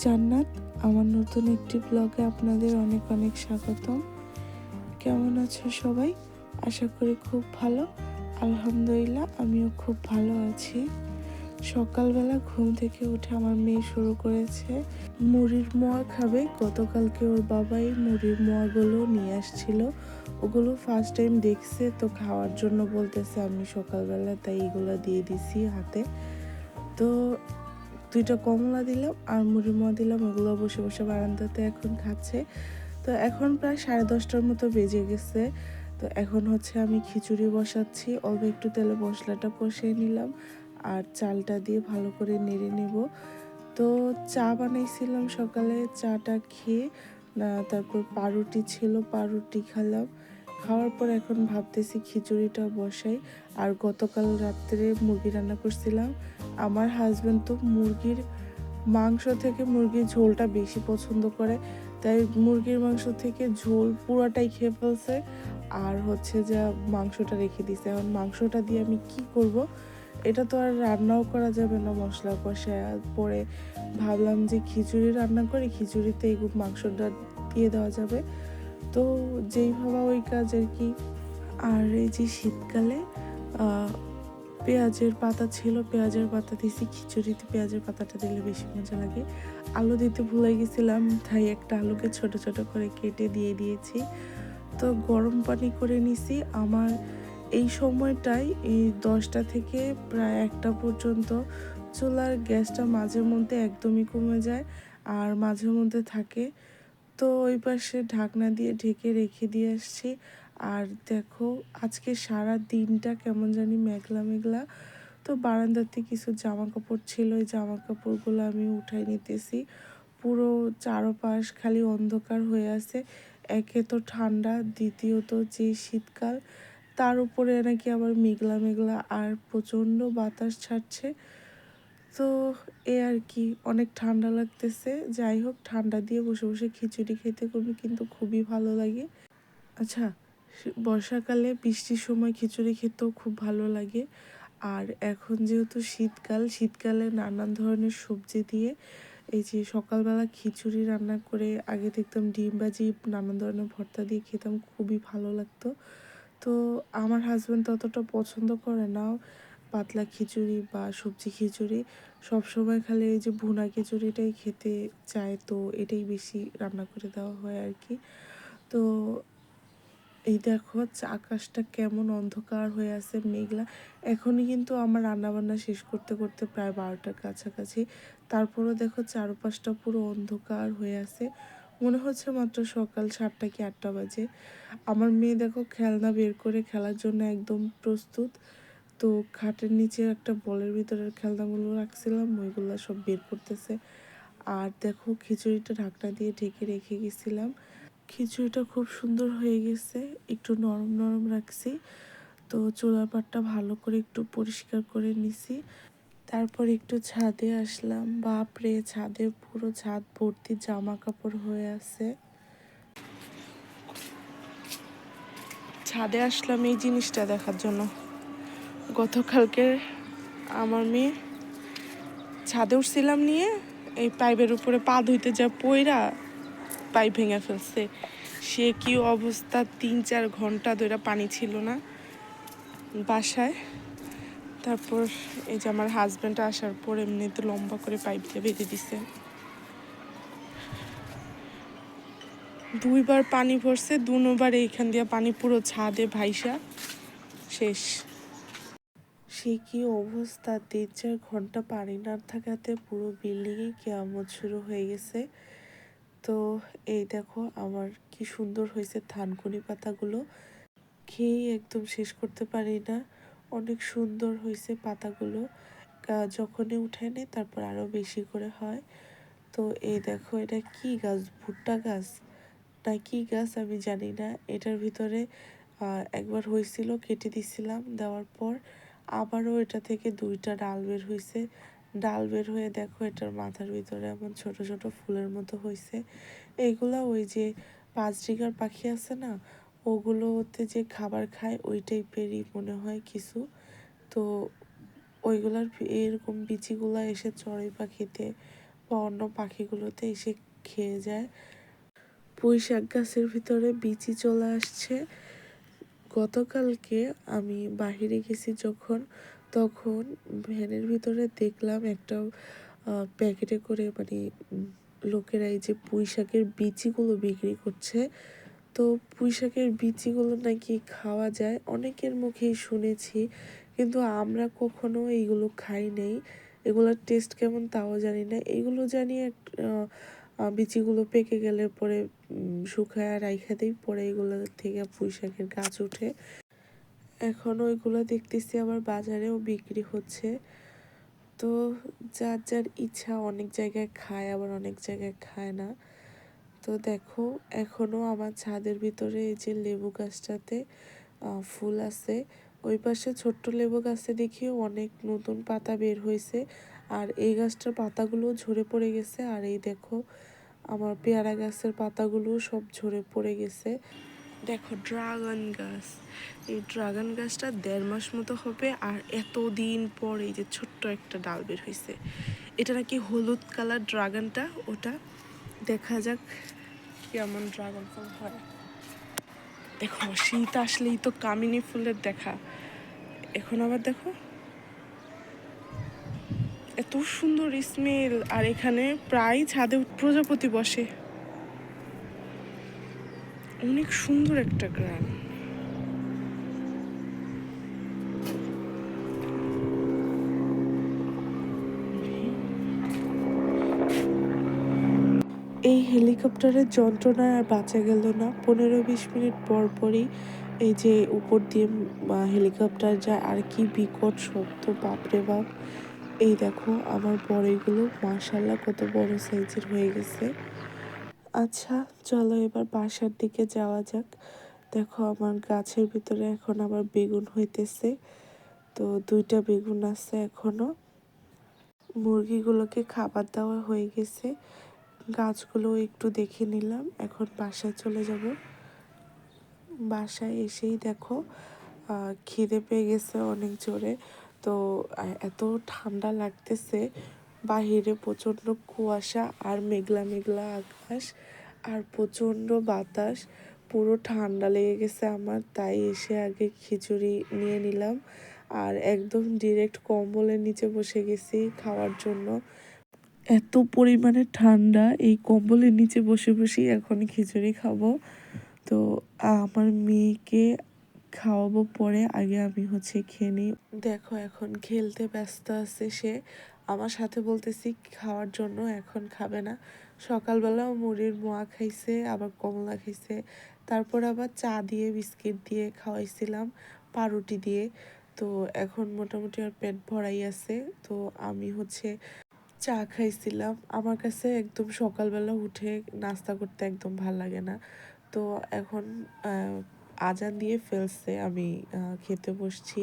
জান্নাত। আমার নতুন একটি ব্লগে আপনাদের অনেক অনেক স্বাগতম। কেমন আছো সবাই? আশা করি খুব ভালো। আলহামদুলিল্লাহ, আমিও খুব ভালো আছি। সকালবেলা ঘুম থেকে উঠে আমার মেয়ে শুরু করেছে মুড়ির মোয়া খাবে। গতকালকে ওর বাবাই মুড়ির মোয়াগুলো নিয়ে আসছিল, ওগুলো ফার্স্ট টাইম দেখছে, তো খাওয়ার জন্য বলতেছে। আমি সকালবেলা তাই এগুলো দিয়ে দিছি হাতে। তো 2টা কমলা দিলাম আর মুড়ি মোয়া দিলাম, ওগুলো বসে বসে বারান্দাতে এখন খাচ্ছে। তো এখন প্রায় 10:30টার মতো বেজে গেছে। তো এখন হচ্ছে আমি খিচুড়ি বসাচ্ছি। অল্প একটু তেলে মশলাটা কষিয়ে নিলাম আর চালটা দিয়ে ভালো করে নেড়ে নেব। তো চা বানাইছিলাম সকালে, চাটা খেয়ে তারপর পাউরুটি ছিল, পাউরুটি খেলাম। খাওয়ার পর এখন ভাবতেছি খিচুড়িটা বসাই। আর গতকাল রাত্রে মুরগি রান্না করছিলাম। আমার হাজব্যান্ড তো মুরগির মাংস থেকে মুরগির ঝোলটা বেশি পছন্দ করে, তাই মুরগির মাংস থেকে ঝোল পুরোটাই খেয়ে ফেলছে আর হচ্ছে যা মাংসটা রেখে দিছে। এখন মাংসটা দিয়ে আমি কি করব? এটা তো আর রান্নাও করা যাবে না মশলা কষায়। পরে ভাবলাম যে খিচুড়ি রান্না করি, খিচুড়িতে এই মাংসটা দিয়ে দেওয়া যাবে। তো যেই ভাবা ওই কাজ আর কি। আর এই যে শীতকালে পেঁয়াজের পাতা ছিল, পেঁয়াজের পাতা দিয়েছি খিচুড়িতে। পেঁয়াজের পাতাটা দিলে বেশি মজা লাগে। আলু দিতে ভুলে গেছিলাম, তাই একটা আলুকে ছোট ছোট করে কেটে দিয়ে দিয়েছি। তো গরম পানি করে নিছি। আমার এই সময়টাই এই 10টা থেকে প্রায় 1টা পর্যন্ত চুলার গ্যাসটা মাঝে মধ্যে একদমই কমে যায় আর মাঝে মধ্যে থাকে। তো ওই পাশে ঢাকনা দিয়ে ঢেকে রেখে দিয়ে আসছি। আর দেখো আজকে সারা দিনটা কেমন জানি মেঘলা মেঘলা। তো বারান্দাতে কিছু জামা কাপড় ছিল, ওই জামা কাপড়গুলো আমি উঠাই নিতেছি। পুরো চারপাশ খালি অন্ধকার হয়ে আছে। একে তো ঠান্ডা, দ্বিতীয়ত যে শীতকাল, তার উপরে নাকি আবার মেঘলা মেঘলা আর প্রচণ্ড বাতাস ছাড়ছে। তো এ আর কি, অনেক ঠান্ডা লাগতেছে। যাই হোক, ঠান্ডা দিয়ে বসে বসে খিচুড়ি খেতে করবে কিন্তু খুবই ভালো লাগে। আচ্ছা, বর্ষাকালে বৃষ্টির সময় খিচুড়ি খেতেও খুব ভালো লাগে। আর এখন যেহেতু শীতকাল, শীতকালে নানান ধরনের সবজি দিয়ে এই যে সকালবেলা খিচুড়ি রান্না করে, আগে দেখতাম ডিম ভাজি নানান ধরনের ভর্তা দিয়ে খেতাম, খুবই ভালো লাগতো। তো আমার হাজব্যান্ড ততটা পছন্দ করে না পাতলা খিচুড়ি বা সবজি খিচুড়ি। সবসময় খালি এই যে ভুনা খিচুড়িটাই খেতে চায়, তো এটাই বেশি রান্না করে দেওয়া হয় আর কি। তো এই দেখো আকাশটা কেমন অন্ধকার হয়ে আছে, মেঘলা। এখনই কিন্তু আমার রান্নাবান্না শেষ করতে করতে প্রায় 12টার কাছাকাছি। তারপরও দেখো চারপাশটা পুরো অন্ধকার হয়ে আছে, মনে হচ্ছে মাত্র সকাল 7টা কি 8টা বাজে। আমার মেয়ে দেখো খেলনা বের করে খেলার জন্য একদম প্রস্তুত। তো খাটের নিচে একটা বলের ভিতরের খেলনাগুলো রাখছিলাম, ওইগুলো সব বের করতেছে। আর দেখো খিচুড়িটা ঢাকনা দিয়ে ঢেকে রেখে গেছিলাম। খিচুড়িটা খুব সুন্দর হয়ে গেছে, একটু নরম নরম রাখছি। তো চুলার পাটটা ভালো করে একটু পরিষ্কার করে নিছি। তারপর একটু ছাদে আসলাম। বাপরে, ছাদে পুরো ছাদ ভর্তি জামা কাপড় হয়ে আছে। ছাদে আসলাম এই জিনিসটা দেখার জন্য। গতকালকে আমার মেয়ে ছাদে উঠছিলাম নিয়ে, এই পাইপের উপরে পা ধুইতে যা পইরা পাইপ ভেঙে ফেলছে। সে কি অবস্থা, 3-4 ঘন্টা ধরে পানি ছিল না বাসায়। তারপর এই যে আমার হাজব্যান্ড আসার পর এমনিতে লম্বা করে পাইপ দিয়ে বেঁধে দিছে। 2বার পানি ভরছে, 2বার এইখান দিয়ে পানি পুরো ছাদে ভাইসা শেষ। সে কি অবস্থা, 3-4 ঘন্টা পানি না থাকাতে পুরো বিল্ডিংয়ে কেয়ামত শুরু হয়ে গেছে। তো এই দেখো আমার কি সুন্দর হয়েছে থানকুনি পাতাগুলো, খেয়েই একদম শেষ করতে পারি না। অনেক সুন্দর হয়েছে পাতাগুলো, যখনই উঠে নেই তারপর আরও বেশি করে হয়। তো এই দেখো, এটা কি গাছ, ভুট্টা গাছ না কি গাছ আমি জানি না। এটার ভিতরে একবার হয়েছিল, কেটে দিছিলাম, দেওয়ার পর আবারও এটা থেকে 2টা ডাল বের হয়েছে। ডাল বের হয়ে দেখো এটার মাথার ভিতরে এমন ছোট ছোট ফুলের মতো হয়েছে। এইগুলা ওই যে 5 ডিগার পাখি আছে না, ওগুলোতে যে খাবার খায় ওই টাইপেরই মনে হয় কিছু। তো ওইগুলার এরকম বিচিগুলা এসে চড়ে পাখিতে, বা অন্য পাখিগুলোতে এসে খেয়ে যায়। পুঁই শাক গাছের ভিতরে বিচি চলে আসছে। গতকালকে আমি বাহিরে গেছি যখন, তখন ভ্যানের ভিতরে দেখলাম একটা প্যাকেটে করে মানে লোকেরা এই যে পুঁই শাকের বিচিগুলো বিক্রি করছে। তো পুঁই শাকের বিচিগুলো নাকি খাওয়া যায়, অনেকের মুখেই শুনেছি, কিন্তু আমরা কখনো এইগুলো খাই নাই। এগুলোর টেস্ট কেমন তাও জানি না। এগুলো জানি বিচিগুলো পেকে গেলে পরে শুকায় রাইখা দিই, পরে এগুলো থেকে পুঁই শাকের গাছ ওঠে। এখন ওইগুলো দেখতেছি আবার বাজারেও বিক্রি হচ্ছে। তো যার যার ইচ্ছা, অনেক জায়গায় খায় আবার অনেক জায়গায় খায় না। তো দেখো এখনো আমার ছাদের ভিতরে এই যে লেবু গাছটাতে ফুল আছে। ওই পাশে ছোট্ট লেবু গাছে দেখি অনেক নতুন পাতা বের হয়েছে, আর এই গাছটার পাতাগুলো ঝরে পড়ে গেছে। আর এই দেখো আমার পেয়ারা গাছের পাতাগুলো সব ঝরে পড়ে গেছে। দেখো ড্রাগন গাছ, এই ড্রাগন গাছটা 1.5 মাস মতো হবে, আর এতদিন পর এই যে ছোট্ট একটা ডাল বের হয়েছে। এটা নাকি হলুদ কালার ড্রাগনটা, ওটা দেখা যাক কেমন ড্রাগন ফল হয়। দেখো শীত আসলেই তো কামিনী ফুলের দেখা। এখন আবার দেখো এত সুন্দর স্মেল, আর এখানে প্রায় ছাদে প্রজাপতি বসে। অনেক সুন্দর একটা গ্রাম। এই হেলিকপ্টারের যন্ত্রণা আর বাঁচা গেল না। 15-20 মিনিট পর পরই এই যে উপর দিয়ে হেলিকপ্টার যায়, আর কি বিকট শব্দ, বাপরে বাপ। এই দেখো আমার বড়ইগুলো মাশাল্লাহ কত বড় সাইজের হয়ে গেছে। আচ্ছা চলো এবার বাসার দিকে যাওয়া যাক। দেখো আমার গাছের ভিতরে এখন আবার বেগুন হইতেছে। তো 2টা বেগুন আছে এখনো। মুরগিগুলোকে খাবার দেওয়া হয়ে গেছে। গাছগুলো একটু দেখে নিলাম, এখন বাসায় চলে যাব। বাসায় এসেই দেখো খিদে পেয়ে গেছে অনেক জোরে। তো এত ঠান্ডা লাগতেছে, বাহিরে প্রচণ্ড কুয়াশা আর মেঘলা মেঘলা আকাশ আর প্রচণ্ড বাতাস, পুরো ঠান্ডা লেগে গেছে আমার। তাই এসে আগে খিচুড়ি নিয়ে নিলাম, আর একদম ডিরেক্ট কম্বলের নিচে বসে গেছি খাওয়ার জন্য। এত পরিমাণে ঠান্ডা, এই কম্বলের নিচে বসে বসেই এখন খিচুড়ি খাবো। তো আমার মেয়েকে খাওয়াবো পরে, আগে আমি হচ্ছে খেয়ে নিই। দেখো এখন খেলতে ব্যস্ত আছে সে, আমার সাথে বলতেছি খাওয়ার জন্য, এখন খাবে না। সকালবেলাও মুড়ির মোয়া খাইছে, আবার কমলা খাইছে, তারপর আবার চা দিয়ে বিস্কিট দিয়ে খাওয়াইছিলাম, পাউরুটি দিয়ে। তো এখন মোটামুটি আর পেট ভরাই আছে। তো আমি হচ্ছে চা খাইছিলাম। আমার কাছে একদম সকালবেলা উঠে নাস্তা করতে একদম ভাল লাগে না। তো এখন আজান দিয়ে ফেলছে, আমি খেতে বসছি।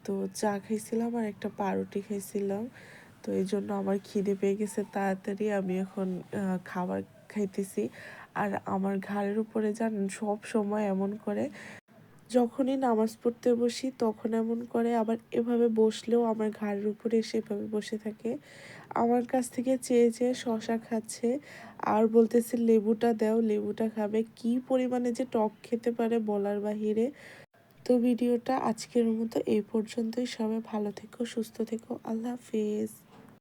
তো চা খাইছিলাম আর একটা পাউরুটি খাইছিলাম। তো এই জন্য আমার খিদে পেয়ে গেছে তাড়াতাড়ি, আমি এখন খাবার খাইতেছি। আর আমার ঘাড়ের উপরে জানেন সব সময় এমন করে, যখনই নামাজ পড়তে বসি তখন এমন করে, আবার এভাবে বসলেও আমার ঘাড়ের উপরে এসে এভাবে বসে থাকে। আমার কাছ থেকে চেয়ে চেয়ে শশা খাচ্ছে, আর বলতেছে লেবুটা দাও, লেবুটা খাবে। কি পরিমাণে যে টক খেতে পারে বলার বাহিরে। তো ভিডিওটা আজকের মতো এই পর্যন্তই। সবাই ভালো থেকো, সুস্থ থেকো, আল্লাহ হাফেজ।